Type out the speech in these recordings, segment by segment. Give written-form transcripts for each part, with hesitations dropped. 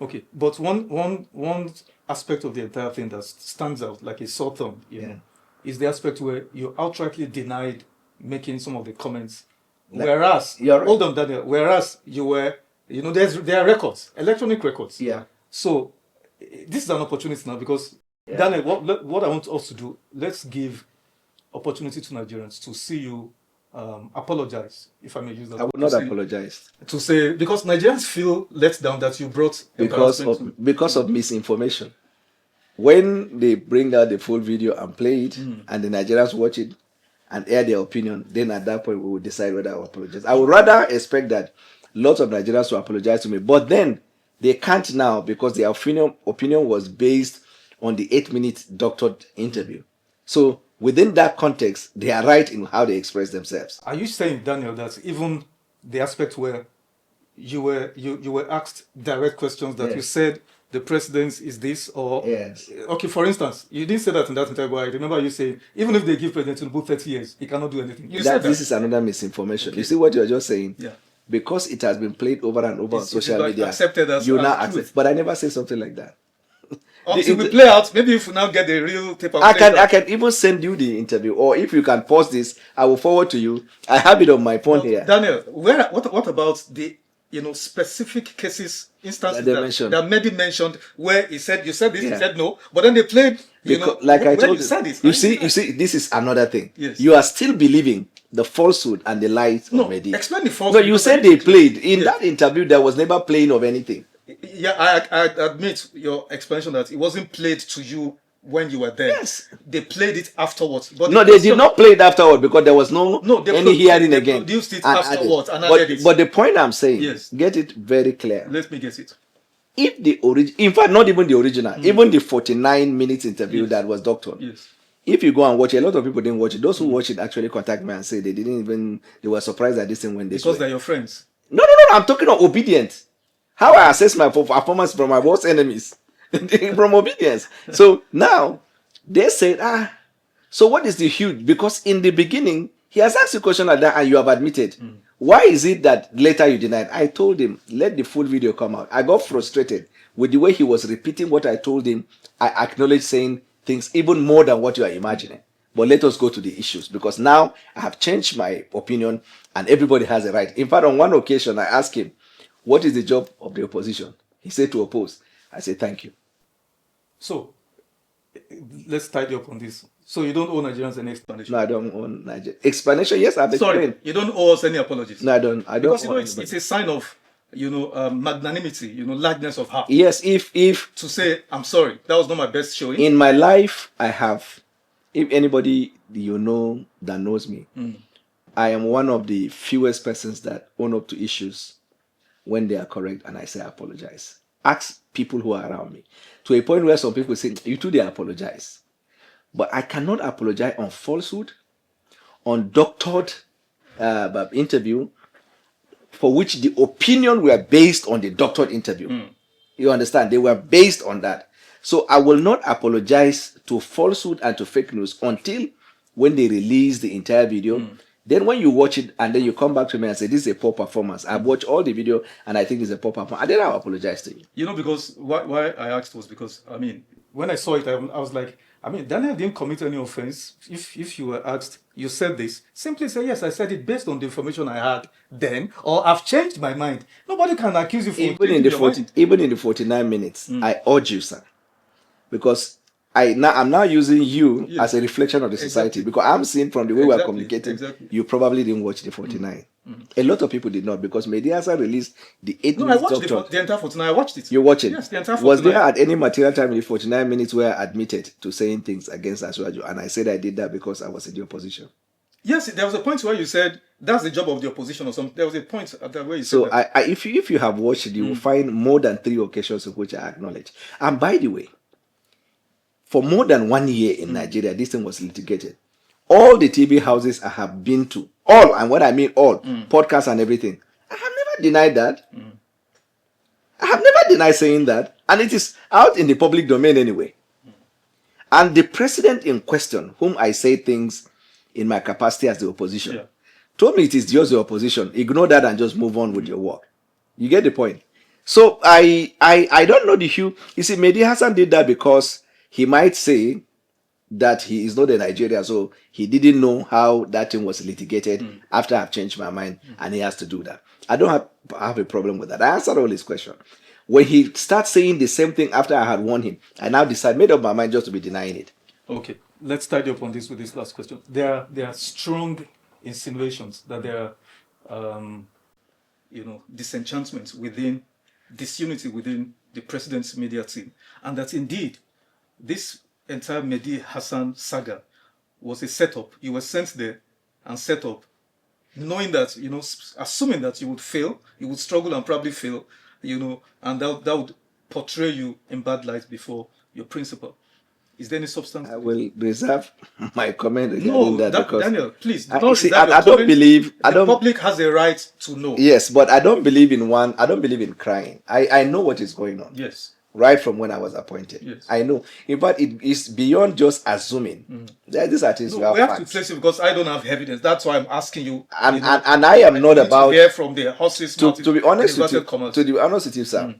Okay, but one aspect of the entire thing that stands out like a sore thumb, is the aspect where you outrightly denied making some of the comments. Whereas, hold on, Daniel. Whereas you were, there are records, electronic records. Yeah. So this is an opportunity now because Daniel, what I want us to do, let's give opportunity to Nigerians to see you apologize, if I may use that. I would not apologize. To say, because Nigerians feel let down that you brought because of misinformation. When they bring out the full video and play it, and the Nigerians watch it and air their opinion, then at that point we will decide whether I will apologize. I would rather expect that lots of Nigerians will apologize to me, but then they can't now because their opinion was based on the 8-minute doctored interview. So within that context, they are right in how they express themselves. Are you saying, Daniel, that even the aspect where you were asked direct questions that you said the president is this or okay, for instance, you didn't say that in that interview, but I remember you saying even if they give President Tinubu 30 years, he cannot do anything. You said that. This is another misinformation. Okay. You see what you're just saying? Yeah. Because it has been played over and over on social media, accepted as you now accept. But I never say something like that. Until we play out, maybe if we now get the real tape of I can even send you the interview, or if you can pause this, I will forward to you. I have it on my phone here. Daniel, what about the specific cases, instances that maybe mentioned where you said this, he said no, but then they played like I told you. Said this, you see, this is another thing. Yes. You are still believing the falsehood and the lies of media. Explain the falsehood. No, you said they played. In that interview, there was never playing of anything. Yeah, I admit your explanation that it wasn't played to you when you were there. Yes. They played it afterwards. But no, they did not play it afterwards because there was any hearing again. They produced it afterwards and added it. But the point I'm saying, get it very clear. Let me get it. If the in fact, not even the original, even the 49-minute interview that was doctored. Yes. If you go and watch it, a lot of people didn't watch it. Those who watched it actually contact me and say they were surprised at this thing when they because they're your friends. No, I'm talking of obedience. How I assess my performance from my worst enemies. From obedience. So now they said, so what is the huge? Because in the beginning, he has asked you a question like that and you have admitted. Why is it that later you denied? I told him, let the full video come out. I got frustrated with the way he was repeating what I told him. I acknowledged saying things even more than what you are imagining. But let us go to the issues because now I have changed my opinion and everybody has a right. In fact, on one occasion, I asked him, what is the job of the opposition? He said to oppose. I said, thank you. So, let's tidy up on this. So, you don't owe Nigerians any explanation? No, I don't owe Nigeria. Explanation, yes, I've explained. Sorry, you don't owe us any apologies? No, I don't. Because, it's a sign of, magnanimity, largeness of heart. Yes, if to say, I'm sorry, that was not my best showing. In my life, I have, if anybody that knows me, I am one of the fewest persons that own up to issues when they are correct and I say I apologize. Ask people who are around me. To a point where some people say, you too, they apologize. But I cannot apologize on falsehood, on doctored interview, for which the opinion were based on the doctored interview. You understand? They were based on that. So I will not apologize to falsehood and to fake news until when they release the entire video. Then when you watch it and then you come back to me and say, this is a poor performance. I've watched all the video and I think it's a poor performance. And then I'll apologize to you. Because why I asked was because, when I saw it, I was like, Daniel didn't commit any offense. If you were asked, you said this, simply say, yes, I said it based on the information I had then, or I've changed my mind. Nobody can accuse you for even in the 49 minutes, I urge you, sir, because I'm now using you as a reflection of the society because I'm seeing from the way we are communicating, you probably didn't watch the 49. A lot of people did not because Mediasa released the 8 minutes. No, I watched the entire 49. I watched it. You watched it? Yes, the entire 49. Was there at any material time in the 49 minutes where I admitted to saying things against Aswaju? And I said I did that because I was in the opposition. Yes, there was a point where you said that's the job of the opposition or something. There was a point at that where you said so that. If you have watched it, you will find more than 3 occasions in which I acknowledge. And by the way, for more than 1 year in Nigeria, this thing was litigated. All the TV houses I have been to, all, and what I mean all, podcasts and everything, I have never denied that. I have never denied saying that. And it is out in the public domain anyway. And the president in question, whom I say things in my capacity as the opposition, told me it is just the opposition. Ignore that and just move on with your work. You get the point? So I don't know the hue. You see, Mehdi Hassan did that because he might say that he is not a Nigerian, so he didn't know how that thing was litigated after I've changed my mind, and he has to do that. I don't have a problem with that. I answered all his questions. When he starts saying the same thing after I had warned him, I now made up my mind just to be denying it. Okay, let's tidy up on this with this last question. There are strong insinuations that there are, disenchantments within, disunity within the president's media team, and that indeed this entire Mehdi Hassan saga was a setup. You were sent there and set up, knowing that, assuming that you would fail, you would struggle and probably fail, and that would portray you in bad light before your principal. Is there any substance? I will reserve my comment regarding that because Daniel, please. I don't believe the public has a right to know. Yes, but I don't believe in one. I don't believe in crying. I know what is going on. Yes. Right from when I was appointed. Yes. I know. In fact, it is beyond just assuming. These are things we have to place it because I don't have evidence. That's why I'm asking you. And I am not about to hear from the horse's mouth. To be honest with you, sir.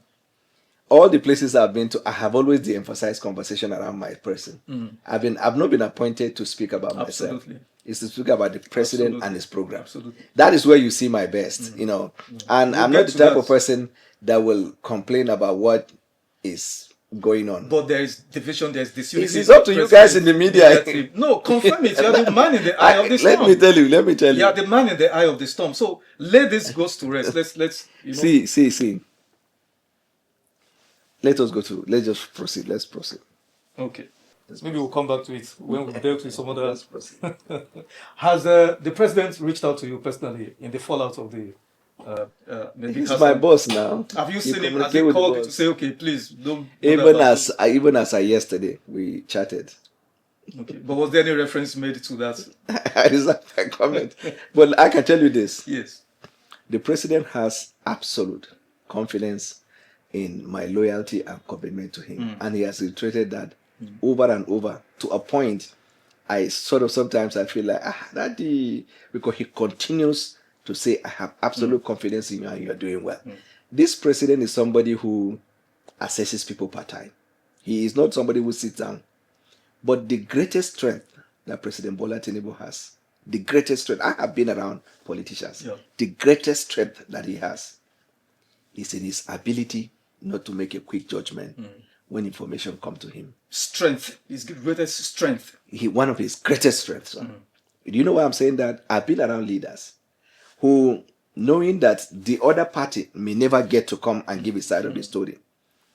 All the places I've been to, I have always de-emphasized conversation around my person. I've not been appointed to speak about myself. It's to speak about the president and his program. Absolutely. That is where you see my best, And I'm not the type of person that will complain about what is going on. But there is division, there's disunity. It's up to you guys in the media. No, confirm it. You are the man in the eye of the storm. Let me tell you. You are the man in the eye of the storm. So let this go to rest. Let's See. Let's just proceed. Let's proceed. Okay. Maybe we'll come back to it when we've dealt with some other. Has the president reached out to you personally in the fallout of the he's my boss now. Have you seen him? Has he called you to say, okay, please don't? Even as yesterday we chatted. Okay, but was there any reference made to that? I reserve my comment. But I can tell you this. Yes. The president has absolute confidence in my loyalty and commitment to him, and he has reiterated that over and over to a point. I sometimes I feel like Daddy, because he continues to say, I have absolute confidence in you and you're doing well. This president is somebody who assesses people part time. He is not somebody who sits down. But the greatest strength that President Bola Tinubu has, the greatest strength, I have been around politicians, the greatest strength that he has is in his ability not to make a quick judgment when information comes to him. Strength, his greatest strength. One of his greatest strengths. Do you know why I'm saying that? I've been around leaders who, knowing that the other party may never get to come and give his side of the story,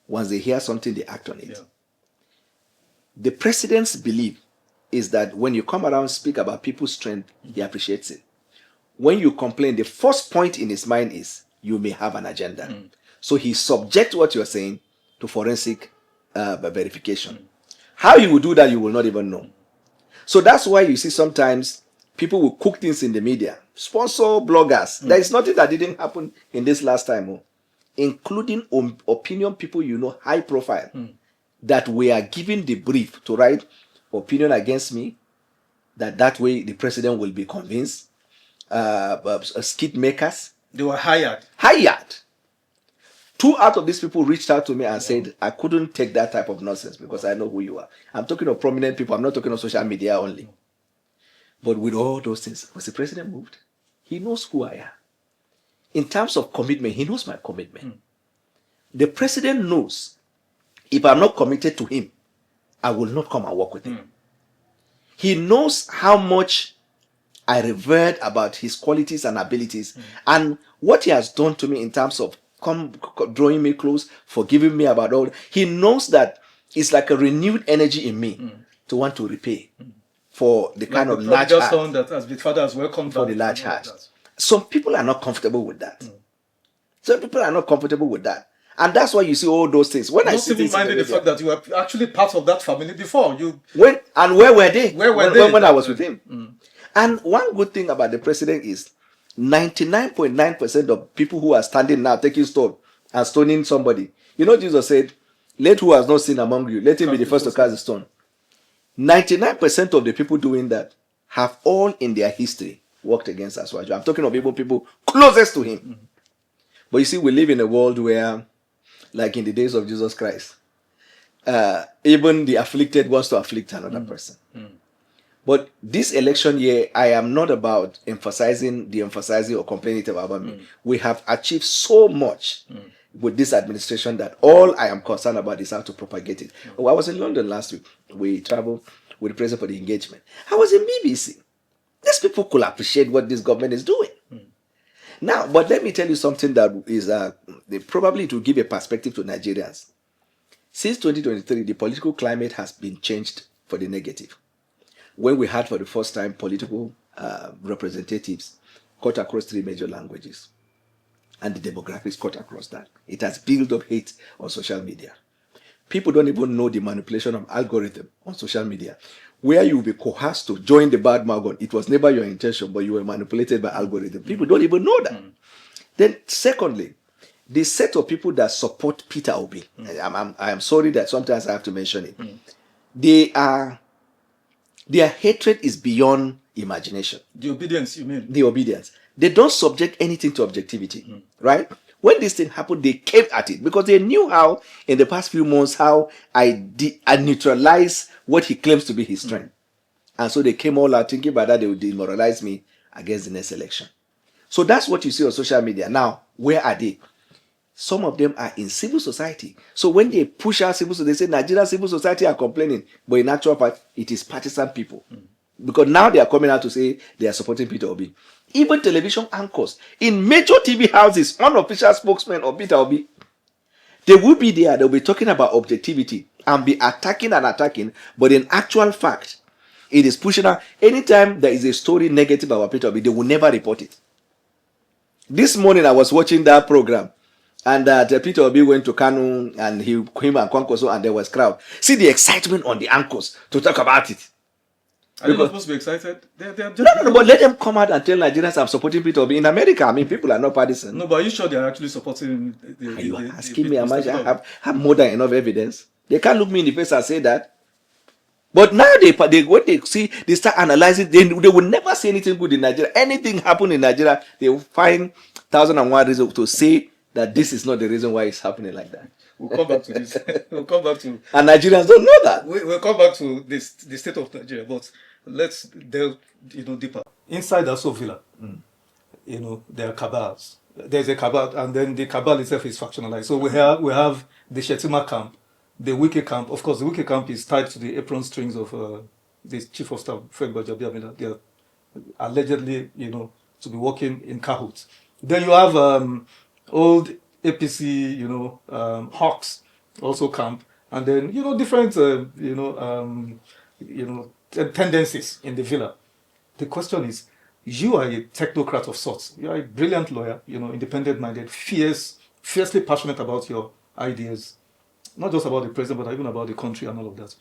once they hear something, they act on it. Yeah. The president's belief is that when you come around and speak about people's strength, he appreciates it. When you complain, the first point in his mind is you may have an agenda. So he subjects what you're saying to forensic verification. How he will do that, you will not even know. So that's why you see sometimes people will cook things in the media, sponsor bloggers. There is nothing that didn't happen in this last time, including opinion people high profile, that we are given the brief to write opinion against me, that way the president will be convinced. Skit makers. They were hired. 2 out of these people reached out to me and said, I couldn't take that type of nonsense because I know who you are. I'm talking of prominent people. I'm not talking of social media only. But with all those things, was the president moved? He knows who I am. In terms of commitment, he knows my commitment. The president knows if I'm not committed to him, I will not come and work with him. He knows how much I revered about his qualities and abilities and what he has done to me in terms of drawing me close, forgiving me about all. He knows that it's like a renewed energy in me to want to repay for the kind of large heart that as the father has welcomed for the large heart. Some people are not comfortable with that. Some people are not comfortable with that. And that's why you see all those things. When I see things minding the fact that you were actually part of that family before. Where were they? When I was with him? And one good thing about the president is 99.9% of people who are standing now taking stone and stoning somebody. Jesus said, let who has not sinned among you, let him be the first to cast the stone. 99% of the people doing that have all in their history worked against Aswaju. I'm talking of people closest to him. But you see, we live in a world where like in the days of Jesus Christ. Even the afflicted wants to afflict another person. But this election year, I am not about emphasizing or complaining about me. We have achieved so much with this administration that all I am concerned about is how to propagate it. Oh, I was in London last week. We traveled with the president for the engagement. I was in BBC. These people could appreciate what this government is doing. Now, but let me tell you something that is probably to give a perspective to Nigerians. Since 2023, the political climate has been changed for the negative. When we had for the first time political representatives cut across 3 major languages, and the demographics cut across that, it has built up hate on social media. People don't even know the manipulation of algorithm on social media, where you will be coerced to join the bandwagon. It was never your intention, but you were manipulated by algorithm. People don't even know that. Then, secondly, the set of people that support Peter Obi, I am sorry that sometimes I have to mention it. Their hatred is beyond imagination. The Obidients, you mean? The Obidients. They don't subject anything to objectivity, right? When this thing happened, they came at it because they knew how, in the past few months, how I neutralized what he claims to be his strength. And so they came all out thinking by that they would demoralize me against the next election. So that's what you see on social media. Now, where are they? Some of them are in civil society. So when they push out civil society, they say Nigerian civil society are complaining. But in actual fact, it is partisan people. Because now they are coming out to say they are supporting Peter Obi. Even television anchors in major TV houses, unofficial spokesmen of Peter Obi, they will be there. They'll be talking about objectivity and be attacking. But in actual fact, it is pushing out. Anytime there is a story negative about Peter Obi, they will never report it. This morning I was watching that program. And Peter Obi went to Kanu and him and Kwankwaso, and there was crowd. See the excitement on the anchors to talk about it. Are you not supposed to be excited? They're just no, but let them come out and tell Nigerians I'm supporting Peter Obi. In America, I mean, people are not partisan. No, but are you sure they're actually supporting Are you asking me? I have more than enough evidence. They can't look me in the face and say that. But now when they see, they start analyzing, they will never say anything good in Nigeria. Anything happen in Nigeria, they will find 1,001 reasons to say that this is not the reason why it's happening like that. We'll come back to this. We'll come back to... And Nigerians don't know that. We'll come back to the state of Nigeria, but let's delve deeper. Inside Aso Villa, there are cabals. There's a cabal, and then the cabal itself is factionalized. So we have the Shetima camp, the Wike camp. Of course, the Wike camp is tied to the apron strings of the Chief of Staff, Fred Gbajabiamila. They are allegedly, to be working in cahoots. Then you have old APC, Hawks also camp, and then different tendencies in the villa. The question is, you are a technocrat of sorts. You are a brilliant lawyer, independent-minded, fiercely passionate about your ideas, not just about the president, but even about the country and all of that.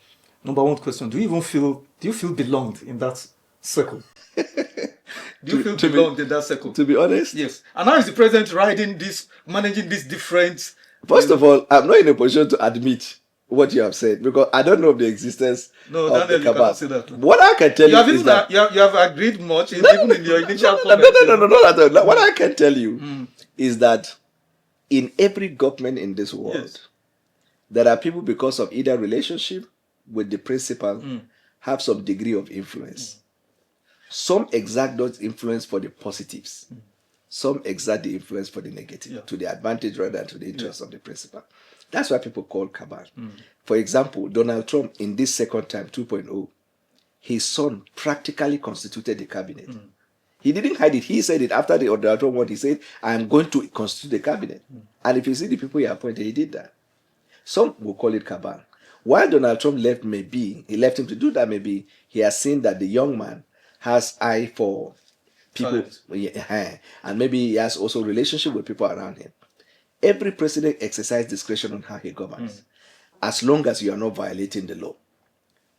Number one question: do you feel belonged in that circle? Do you feel belonged in that circle? To be honest, yes. And how is the president managing this different? First of all, I'm not in a position to admit what you have said because I don't know of the existence of Daniel, the cabal. Say that. What I can tell you is that you have agreed much, even in your initial comment. No. What I can tell you is that in every government in this world, there are people because of either relationship with the principal have some degree of influence. Some exert those influence for the positives. Some exert the influence for the negative, to the advantage rather than to the interest of the principal. That's why people call cabal. For example, Donald Trump in this second time, 2.0, his son practically constituted the cabinet. He didn't hide it. He said it after the Donald Trump won. He said, I am going to constitute the cabinet. And if you see the people he appointed, he did that. Some will call it cabal. While Donald Trump left, he left him to do that, maybe he has seen that the young man has eye for people, and maybe he has also relationship with people around him. Every president exercises discretion on how he governs, as long as you are not violating the law.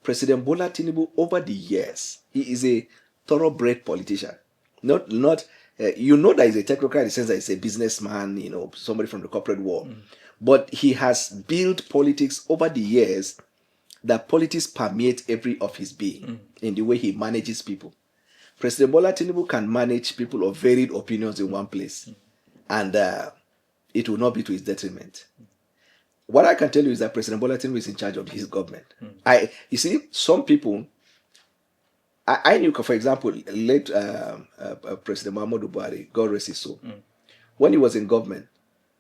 President Bola Tinubu, over the years, he is a thoroughbred politician. Not that he's a technocrat in the sense that he's a businessman, somebody from the corporate world. But he has built politics over the years that politics permeate every of his being in the way he manages people. President Bola Tinubu can manage people of varied opinions in one place, and it will not be to his detriment. what I can tell you is that President Bola Tinubu is in charge of his government. You see, some people, I knew, for example, late President Muhammadu Buhari, God rest his soul, when he was in government,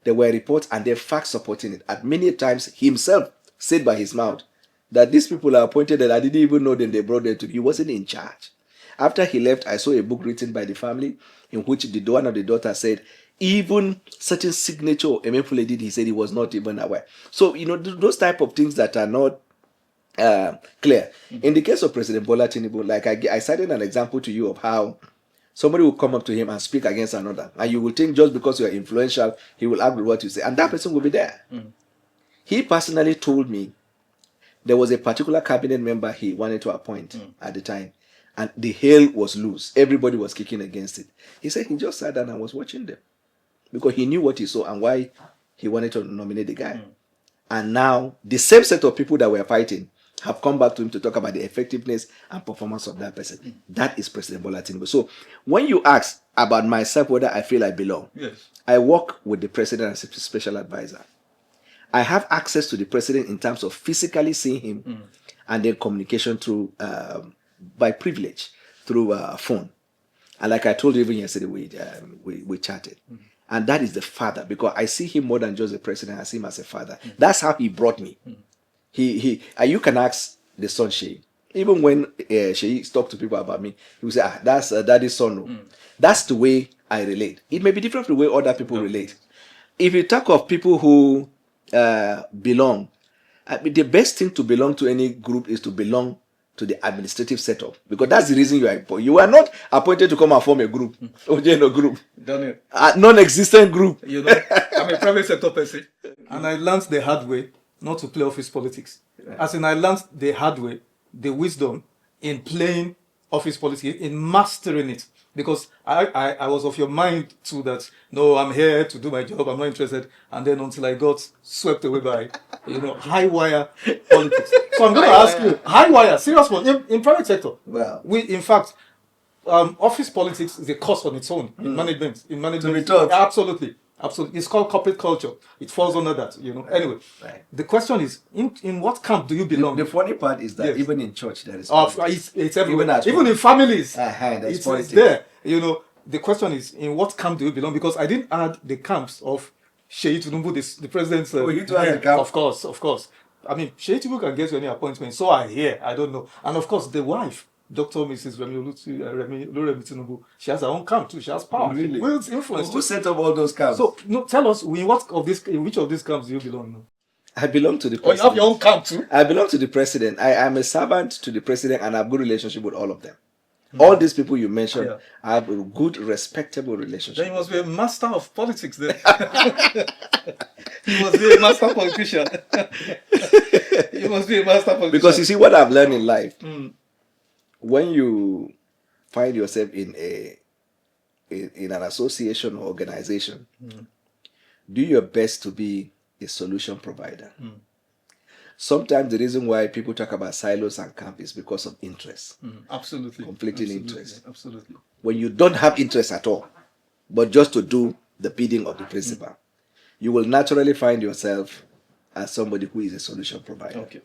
there were reports and there were facts supporting it. And many times he himself said by his mouth that these people are appointed that I didn't even know them, they brought them to me. He wasn't in charge. After he left, I saw a book written by the family in which one of the daughters said, even certain signature Emefiele did, he said he was not even aware. So, those type of things that are not clear. In the case of President Bola Tinubu, like I cited an example to you of how somebody will come up to him and speak against another. And you will think just because you are influential, he will agree with what you say. And that person will be there. He personally told me there was a particular cabinet member he wanted to appoint at the time. And the hail was loose. Everybody was kicking against it. He said he just sat down and was watching them. Because he knew what he saw and why he wanted to nominate the guy. And now, the same set of people that were fighting have come back to him to talk about the effectiveness and performance of that person. That is President Bola Tinubu. So, when you ask about myself, whether I feel I belong, I work with the president as a special advisor. I have access to the president in terms of physically seeing him and then communication through, by privilege, through phone. And like I told you even yesterday, we chatted. And that is the father, because I see him more than just a president. I see him as a father. That's how he brought me. You can ask the son Sheyi. Even when Sheyi talks to people about me, he will say, that's daddy's son. That's the way I relate. It may be different from the way other people relate. If you talk of people who belong, the best thing to belong to any group is to belong to the administrative setup, because that's the reason you are appointed. You are not appointed to come and form a group or join a group. A non-existent group. I'm a private sector person, and I learned the hard way not to play office politics. As in, I learned the hard way, the wisdom in playing office politics, in mastering it. Because I was of your mind too that, no, I'm here to do my job, I'm not interested. And then until I got swept away by, high wire politics. So I'm going to ask you, high wire, serious one, in private sector. Well, In fact, office politics is a course on its own in management. To be taught. Absolutely. It's called corporate culture. It falls under that, Anyway, the question is, in what camp do you belong? The funny part is that even in church there is it's everywhere. Even in families, it's there. The question is, in what camp do you belong? Because I didn't add the camps of Sheyi Tinubu, the president's. You to add the camp? Of course. I mean, Sheyi Tinubu can get you any appointment. So I hear. I don't know. And of course, the wife, Dr. Mrs. Remi Tinubu, she has her own camp too. She has power. Really? Will influence. Who set up all those camps? So, tell us, in which of these camps do you belong now? I belong to the president. Oh, you have your own camp too? I belong to the president. I am a servant to the president and I have a good relationship with all of them. All these people you mentioned, I have a good, respectable relationship. Then you must be a master of politics then. You must be a master politician. You must be a master politician. Because you see what I've learned in life. When you find yourself in an association or organization, do your best to be a solution provider. Sometimes the reason why people talk about silos and camp is because of interest. Absolutely. Conflicting interest. Absolutely. When you don't have interest at all, but just to do the bidding of the principal, you will naturally find yourself as somebody who is a solution provider. Okay.